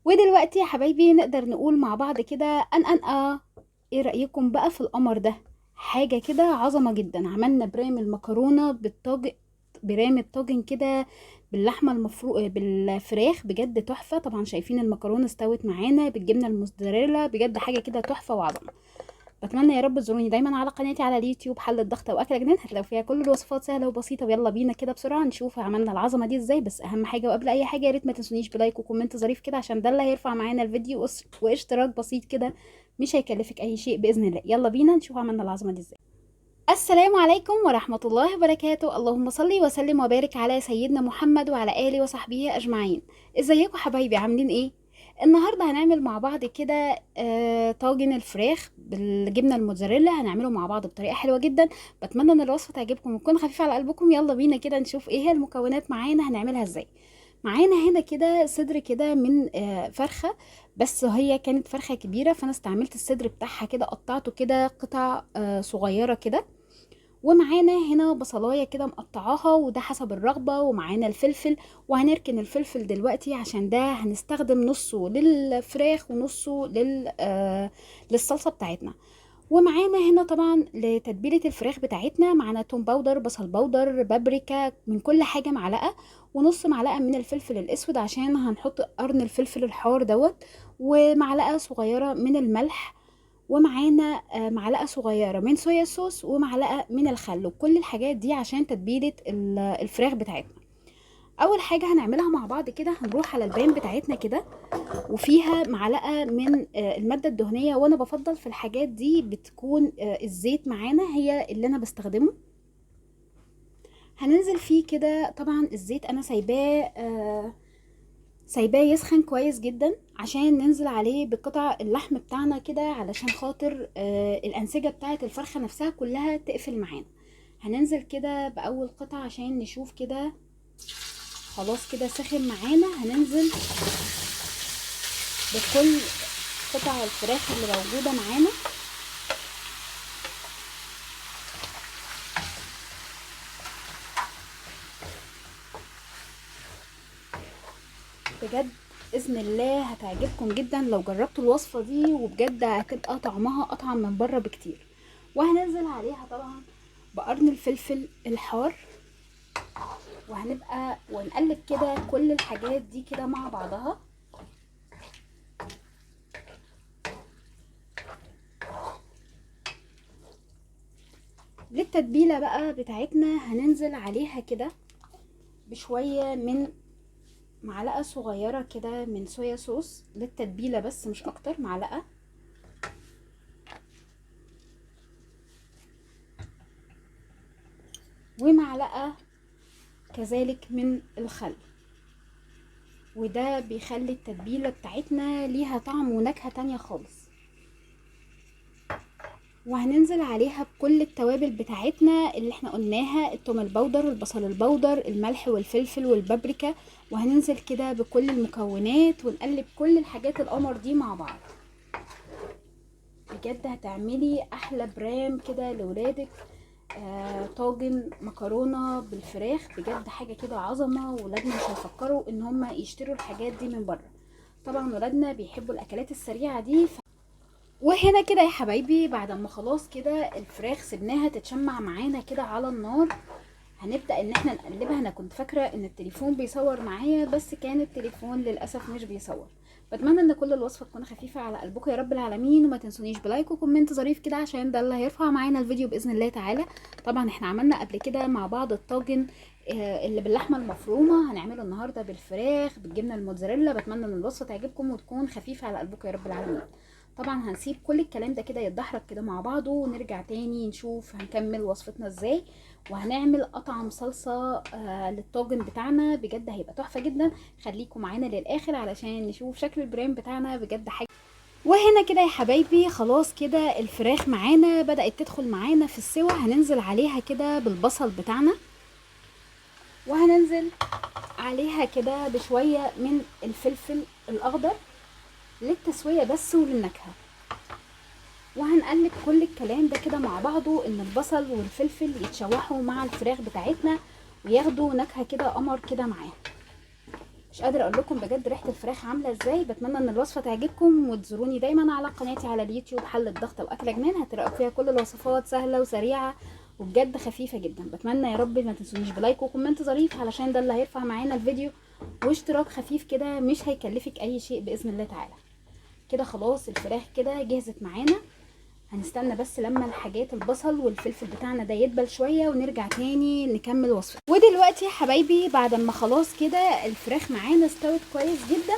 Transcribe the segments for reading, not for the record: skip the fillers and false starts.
ودلوقتي يا حبايبي نقدر نقول مع بعض كده ايه رأيكم بقى في القمر ده؟ حاجة كده عظمة جدا. عملنا برام المكرونة بالطاجن، برام الطاجن كده باللحمة بالفراخ، بجد تحفة. طبعا شايفين المكرونة استوت معانا بالجبنة الموزاريلا، بجد حاجة كده تحفة وعظمة. بتمنى يا رب تزوروني دايما على قناتي على اليوتيوب حل الضغط واكله جنان، هتلاقوا فيها كل الوصفات سهله وبسيطه. ويلا بينا كده بسرعه نشوف عملنا العظمه دي ازاي. بس اهم حاجه وقبل اي حاجه، يا ريت ما تنسونيش بلايك وكومنت ظريف كده، عشان ده اللي هيرفع معانا الفيديو، واشتراك بسيط كده مش هيكلفك اي شيء باذن الله. يلا بينا نشوف عملنا العظمه دي ازاي. السلام عليكم ورحمة الله وبركاته. اللهم صل وسلم وبارك على سيدنا محمد وعلى آله وصحبه أجمعين. ازيكم حبايبي، عاملين ايه؟ النهاردة هنعمل مع بعض كده طاجن الفراخ بالجبنة الموتزاريلا. هنعمله مع بعض بطريقة حلوة جدا. بتمنى ان الوصفة تعجبكم وتكون خفيفة على قلبكم. يلا بينا كده نشوف ايه هي المكونات معانا، هنعملها ازاي. معانا هنا كده صدر كده من فرخة، بس هي كانت فرخة كبيرة فانا استعملت الصدر بتاعها كده، قطعته كده قطع صغيرة كده. ومعانا هنا بصلايه كده مقطعاها، وده حسب الرغبه. ومعانا الفلفل، وهنركن الفلفل دلوقتي عشان ده هنستخدم نصه للفراخ ونصه للصلصه بتاعتنا. ومعانا هنا طبعا لتتبيله الفراخ بتاعتنا معانا توم باودر، بصل باودر، بابريكا، من كل حاجه معلقه، ونص معلقه من الفلفل الاسود عشان هنحط قرن الفلفل الحار دوت، ومعلقه صغيره من الملح، ومعانا معلقة صغيرة من صويا صوص، ومعلقة من الخل. وكل الحاجات دي عشان تتبيلة الفراخ بتاعتنا. اول حاجة هنعملها مع بعض كده، هنروح على البان بتاعتنا كده، وفيها معلقة من المادة الدهنية. وانا بفضل في الحاجات دي بتكون الزيت معانا هي اللي انا بستخدمه. هننزل فيه كده. طبعا الزيت انا سايباه يسخن كويس جدا عشان ننزل عليه بقطع اللحم بتاعنا كده، علشان خاطر الأنسجة بتاعة الفرخة نفسها كلها تقفل معانا. هننزل كده بأول قطعة عشان نشوف كده. خلاص كده سخن معانا. هننزل بكل قطع الفراخ اللي موجودة معانا. بجد بإذن الله هتعجبكم جدا لو جربتوا الوصفة دي، وبجد هتبقى طعمها أطعم من بره بكتير. وهننزل عليها طبعا بقرن الفلفل الحار، وهنبقى ونقلب كده كل الحاجات دي كده مع بعضها. للتتبيلة بقى بتاعتنا هننزل عليها كده بشوية من معلقة صغيرة كده من صويا صوص للتتبيلة، بس مش اكتر، معلقة. ومعلقة كذلك من الخل، وده بيخلي التتبيلة بتاعتنا ليها طعم ونكهة تانية خالص. وهننزل عليها بكل التوابل بتاعتنا اللي احنا قلناها، التوم البودر، البصل البودر، الملح والفلفل والبابريكا. وهننزل كده بكل المكونات ونقلب كل الحاجات القمر دي مع بعض. بجد هتعملي احلى برام كده لولادك. طاجن مكرونة بالفراخ، بجد حاجة كده عظمة. ولادنا مش هيفكروا ان هم يشتروا الحاجات دي من بره. طبعا ولادنا بيحبوا الاكلات السريعة دي. وهنا كده يا حبايبي بعد ما خلاص كده الفراخ سيبناها تتشمع معانا كده على النار، هنبدأ ان احنا نقلبها. انا كنت فاكرة ان التليفون بيصور معايا، بس كان التليفون للأسف مش بيصور. بتمنى ان كل الوصفة تكون خفيفة على قلبكم يا رب العالمين. وما تنسونيش بلايك وكومنت ظريف كده عشان ده اللي هيرفع معانا الفيديو بإذن الله تعالى. طبعا احنا عملنا قبل كده مع بعض الطاجن اللي باللحمة المفرومة، هنعمله النهاردة بالفراخ بالجبنة الموتزاريلا. بتمنى ان الوصفة تعجبكم وتكون خفيفة على قلبكم يا رب العالمين. طبعا هنسيب كل الكلام ده كده يتدحرج كده مع بعضه، ونرجع تاني نشوف هنكمل وصفتنا ازاي. وهنعمل اطعم صلصة للطاجن بتاعنا، بجد هيبقى تحفة جدا. خليكم معانا للاخر علشان نشوف شكل البرام بتاعنا، بجد حاجة. وهنا كده يا حبايبي خلاص كده الفراخ معانا بدأت تدخل معانا في السوا. هننزل عليها كده بالبصل بتاعنا، وهننزل عليها كده بشوية من الفلفل الاخضر للتسوية بس وللنكهة. وهنقلب كل الكلام ده كده مع بعضه، ان البصل والفلفل يتشوحوا مع الفراخ بتاعتنا وياخدوا نكهة كده قمر كده معاها. مش قادره اقول لكم بجد ريحه الفراخ عامله ازاي. بتمنى ان الوصفه تعجبكم، وتزوروني دايما على قناتي على اليوتيوب حل الضغط واكله جنان، هتلاقوا فيها كل الوصفات سهله وسريعه وبجد خفيفه جدا. بتمنى يا رب ما تنسونيش بلايك وكومنت ظريف علشان ده اللي هيرفع معانا الفيديو، واشتراك خفيف كده مش هيكلفك اي شيء باذن الله تعالى. كده خلاص الفراخ كده جهزت معانا. هنستنى بس لما الحاجات البصل والفلفل بتاعنا ده يدبل شويه ونرجع تاني نكمل وصفه. ودلوقتي يا حبايبي بعد ما خلاص كده الفراخ معانا استوت كويس جدا،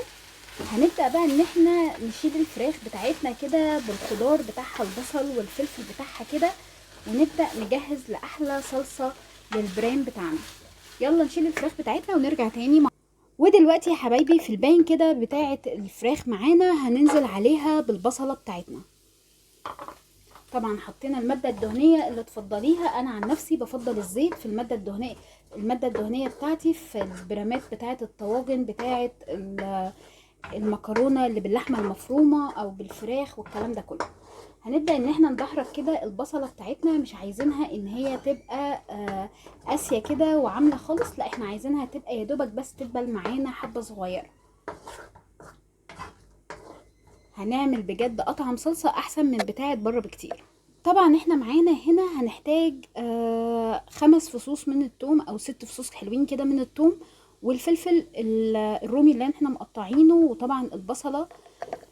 هنبدا بقى ان احنا نشيل الفراخ بتاعتنا كده بالخضار بتاعها البصل والفلفل بتاعها كده، ونبدا نجهز لاحلى صلصه للبرام بتاعنا. يلا نشيل الفراخ بتاعتنا ونرجع تاني. ودلوقتي يا حبايبي في البان كده بتاعه الفراخ معانا هننزل عليها بالبصله بتاعتنا. طبعا حطينا الماده الدهنيه اللي تفضليها، انا عن نفسي بفضل الزيت في الماده الدهنيه. الماده الدهنيه بتاعتي في البرامات بتاعه الطواجن بتاعه المكرونه اللي باللحمه المفرومه او بالفراخ والكلام ده كله. هنبدا ان احنا ندحرج كده البصله بتاعتنا، مش عايزينها ان هي تبقى قاسيه كده وعامله خالص، لا احنا عايزينها تبقى يا دوبك بس تدبل معانا حبه صغيره. هنعمل بجد اطعم صلصه احسن من بتاعه بره بكتير. طبعا احنا معانا هنا هنحتاج 5 فصوص من الثوم او 6 فصوص حلوين كده من الثوم، والفلفل الرومي اللي احنا مقطعينه، وطبعا البصله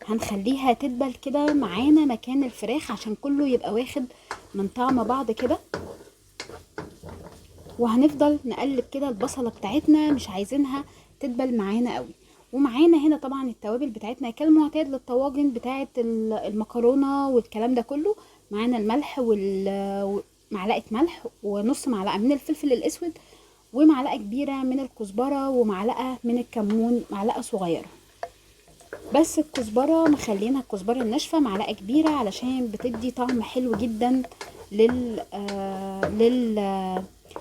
هنخليها تدبل كده معانا مكان الفراخ عشان كله يبقى واخد من طعم بعض كده. وهنفضل نقلب كده البصله بتاعتنا، مش عايزينها تدبل معانا قوي. ومعانا هنا طبعا التوابل بتاعتنا كالمعتاد للطواجن بتاعه المكرونه والكلام ده كله. معانا الملح ومعلقه ملح ونص معلقه من الفلفل الاسود، ومعلقه كبيره من الكزبره، ومعلقه من الكمون معلقه صغيره. بس الكزبره مخلينها الكزبره الناشفه معلقه كبيره علشان بتدي طعم حلو جدا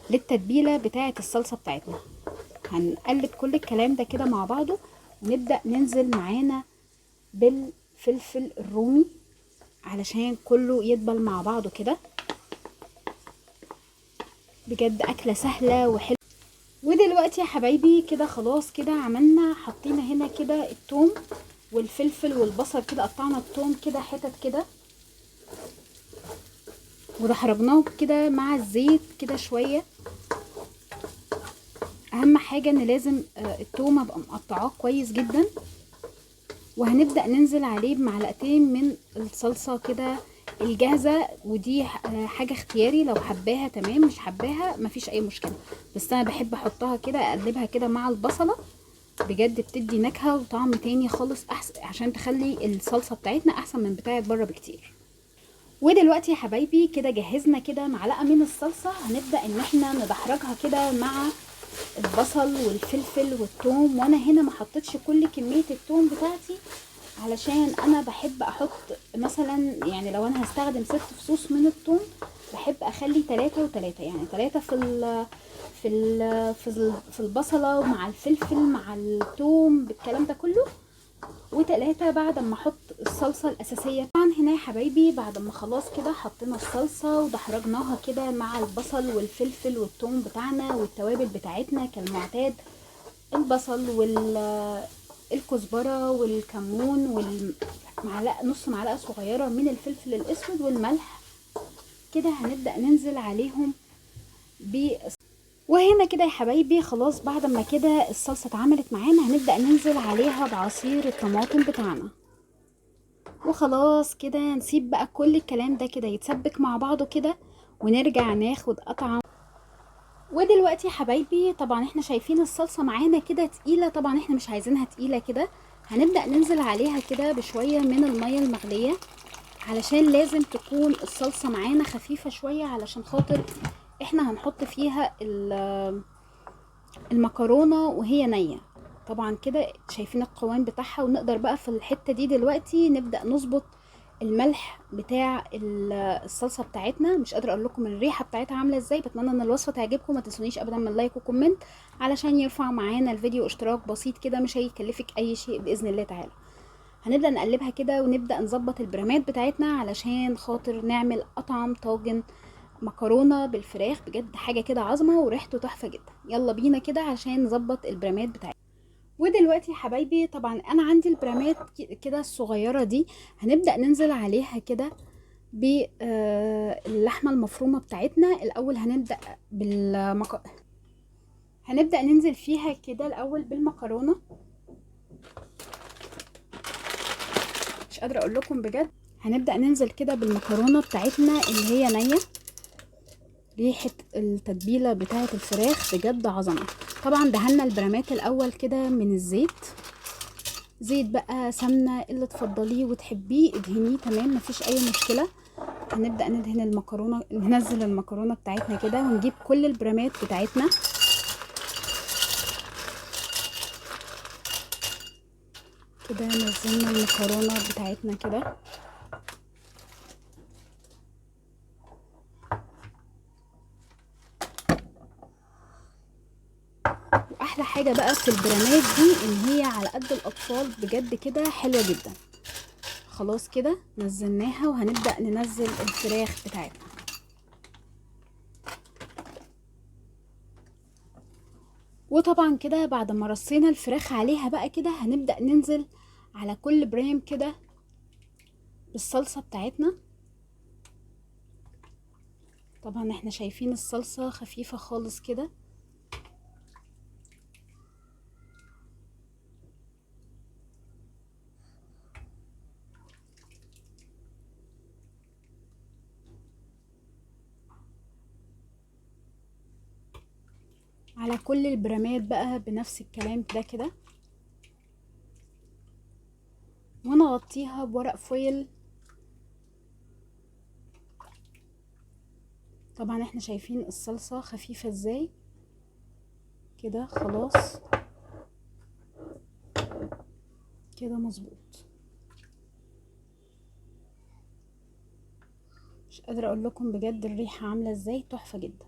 للتتبيله بتاعه الصلصه بتاعتنا. هنقلب كل الكلام ده كده مع بعضه، ونبدا ننزل معانا بالفلفل الرومي علشان كله يدبل مع بعضه كده. بجد اكله سهله وحلوه. ودلوقتي يا حبايبي كده خلاص كده عملنا، حطينا هنا كده الثوم والفلفل والبصل كده، قطعنا الثوم كده حتت كده ودحرجناه كده مع الزيت كده شويه. اهم حاجه ان لازم الثوم ابقى مقطعاه كويس جدا. وهنبدا ننزل عليه بمعلقتين من الصلصه كده الجاهزه، ودي حاجه اختياري، لو حباها تمام مش حباها مفيش اي مشكله، بس انا بحب احطها كده اقلبها كده مع البصله. بجد بتدي نكهه وطعم تاني خالص احسن، عشان تخلي الصلصه بتاعتنا احسن من بتاعه بره بكتير. ودلوقتي يا حبايبي كده جهزنا كده معلقه من الصلصه، هنبدا ان احنا ندحرجها كده مع البصل والفلفل والثوم. وانا هنا ما حطيتش كل كميه الثوم بتاعتي علشان انا بحب احط مثلا، يعني لو انا هستخدم 6 فصوص من الثوم بحب اخلي 3 و3، يعني 3 في البصله ومع الفلفل مع الثوم بالكلام ده كله، و3 بعد ما احط الصلصه الاساسيه. طبعا هنا يا حبايبي بعد ما خلاص كده حطينا الصلصه ودحرجناها كده مع البصل والفلفل والثوم بتاعنا والتوابل بتاعتنا كالمعتاد، البصل والكزبره والكمون والمعلقه نص معلقه صغيره من الفلفل الاسود والملح كده. هنبدا ننزل عليهم وهنا كده يا حبايبي خلاص بعد ما كده الصلصه اتعملت معانا، هنبدا ننزل عليها بعصير الطماطم بتاعنا. وخلاص كده نسيب بقى كل الكلام ده كده يتسبك مع بعضه كده، ونرجع ناخد قطعه. ودلوقتي يا حبايبي طبعا احنا شايفين الصلصه معانا كده تقيله، طبعا احنا مش عايزينها تقيله كده. هنبدا ننزل عليها كده بشويه من الميه المغليه، علشان لازم تكون الصلصه معانا خفيفه شويه، علشان خاطر احنا هنحط فيها المكرونه وهي نيه. طبعا كده شايفين القوام بتاعها، ونقدر بقى في الحته دي دلوقتي نبدا نظبط الملح بتاع الصلصه بتاعتنا. مش قادره اقول لكم الريحه بتاعتها عامله ازاي. بتمنى ان الوصفه تعجبكم، ما تنسونيش ابدا من لايك وكومنت علشان يرفع معانا الفيديو، اشتراك بسيط كده مش هيكلفك اي شيء باذن الله تعالى. هنبدا نقلبها كده ونبدا نظبط البرامات بتاعتنا علشان خاطر نعمل اطعم طاجن مكرونه بالفراخ. بجد حاجه كده عظمه وريحته تحفه جدا. يلا بينا كده عشان نظبط البرامات بتاعتنا. ودلوقتي يا حبايبي طبعا انا عندي البرامات كده الصغيره دي، هنبدا ننزل عليها كده باللحمه المفرومه بتاعتنا. الاول هنبدا ننزل فيها كده الاول بالمكرونه. مش قادره اقول لكم بجد، هنبدا ننزل كده بالمكرونه بتاعتنا اللي هي نيه. ريحه التتبيله بتاعه الفراخ بجد عظمه. طبعا دهنا البرامات الاول كده من الزيت، زيت بقى سمنه اللي تفضليه وتحبيه ادهنيه، تمام مفيش اي مشكله. هنبدا ندهن المكرونه، ننزل المكرونه بتاعتنا كده ونجيب كل البرامات بتاعتنا كده. نزلنا المكرونه بتاعتنا كده، واحلى حاجه بقى في البرامات دي ان هي على قد الاطفال بجد كده حلوه جدا. خلاص كده نزلناها وهنبدا ننزل الفراخ بتاعتنا. وطبعا كده بعد ما رصينا الفراخ عليها بقى كده هنبدا ننزل على كل برام كده بالصلصه بتاعتنا. طبعا احنا شايفين الصلصه خفيفه خالص كده. على كل البرامات بقى بنفس الكلام ده كده، ونغطيها بورق فويل. طبعا احنا شايفين الصلصة خفيفة ازاي كده. خلاص كده مظبوط. مش قادرة اقول لكم بجد الريحة عاملة ازاي، تحفة جدا.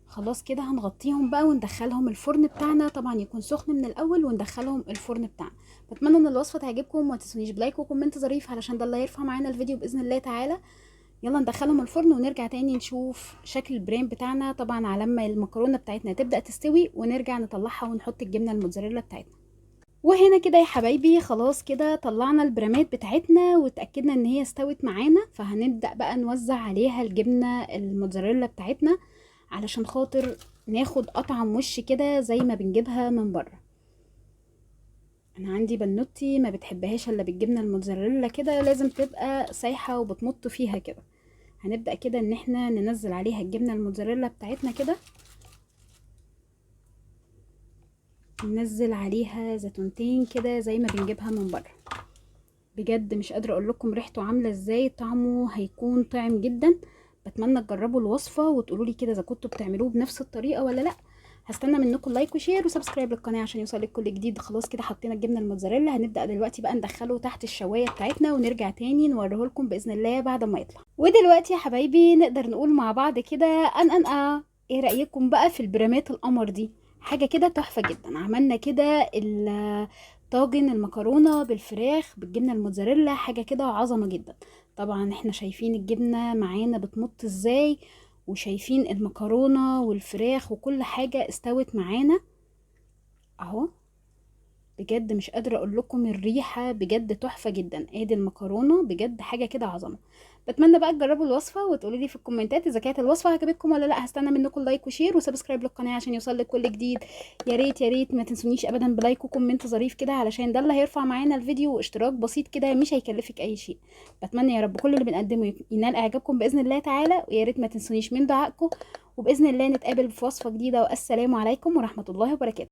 خلاص كده هنغطيهم بقى وندخلهم الفرن بتاعنا، طبعا يكون سخن من الاول، وندخلهم الفرن بتاعنا. بتمنى ان الوصفة تعجبكم، وما تنسونيش بلايك وكومنت ظريف علشان ده اللي هيرفع معانا الفيديو باذن الله تعالى. يلا ندخلهم الفرن ونرجع تاني نشوف شكل البريم بتاعنا، طبعا على ما المكرونه بتاعتنا تبدا تستوي ونرجع نطلعها ونحط الجبنه الموتزاريلا بتاعتنا. وهنا كده يا حبايبي خلاص كده طلعنا البرامات بتاعتنا واتاكدنا ان هي استوت معانا، فهنبدا بقى نوزع عليها الجبنه الموتزاريلا بتاعتنا علشان خاطر ناخد قطعه وش كده زي ما بنجيبها من بره. انا عندي بنوتي ما بتحبهاش الا بالجبنه الموتزاريلا كده، لازم تبقى سايحه وبتمط فيها كده. هنبدأ كده ان احنا ننزل عليها الجبنة الموتزاريلا بتاعتنا كده، ننزل عليها زيتونتين كده زي ما بنجيبها من بره. بجد مش قادرة اقول لكم ريحته عاملة ازاي، طعمه هيكون طعم جدا. بتمنى تجربوا الوصفة وتقولوا لي كده اذا كنتوا بتعملوه بنفس الطريقة ولا لا. هستنى منكم لايك وشير وسبسكرايب للقناة عشان يوصلك كل جديد. خلاص كده حطينا الجبنة الموتزاريلا، هنبدأ دلوقتي بقى ندخله تحت الشواية بتاعتنا ونرجع تاني نوريه لكم بإذن الله بعد ما يطلع. ودلوقتي يا حبايبي نقدر نقول مع بعض كده ايه رأيكم بقى في البرامات القمر دي؟ حاجة كده تحفة جدا. عملنا كده طاجن المكرونة بالفراخ بالجبنة الموتزاريلا، حاجة كده عظمة جدا. طبعا احنا شايفين الجبنة معانا بتمط ازاي، وشايفين المكرونة والفراخ وكل حاجة استوت معانا اهو. بجد مش قادرة اقول لكم الريحة بجد تحفة جدا. ادي المكرونة بجد حاجة كده عظمة. بتمنى بقى تجربوا الوصفة وتقولوا لي في الكومنتات اذا كانت الوصفة عجبتكم ولا لا. هستنى منكم لايك وشير وسبسكرايب للقناة عشان يوصلك كل جديد. يا ريت يا ريت ما تنسونيش ابدا بلايك وكومنت ظريف كده علشان ده اللي هيرفع معانا الفيديو، واشتراك بسيط كده مش هيكلفك اي شيء. بتمنى يا رب كل اللي بنقدمه ينال اعجابكم باذن الله تعالى، ويا ريت ما تنسونيش من دعائكم. وباذن الله نتقابل في وصفة جديدة، والسلام عليكم ورحمة الله وبركاته.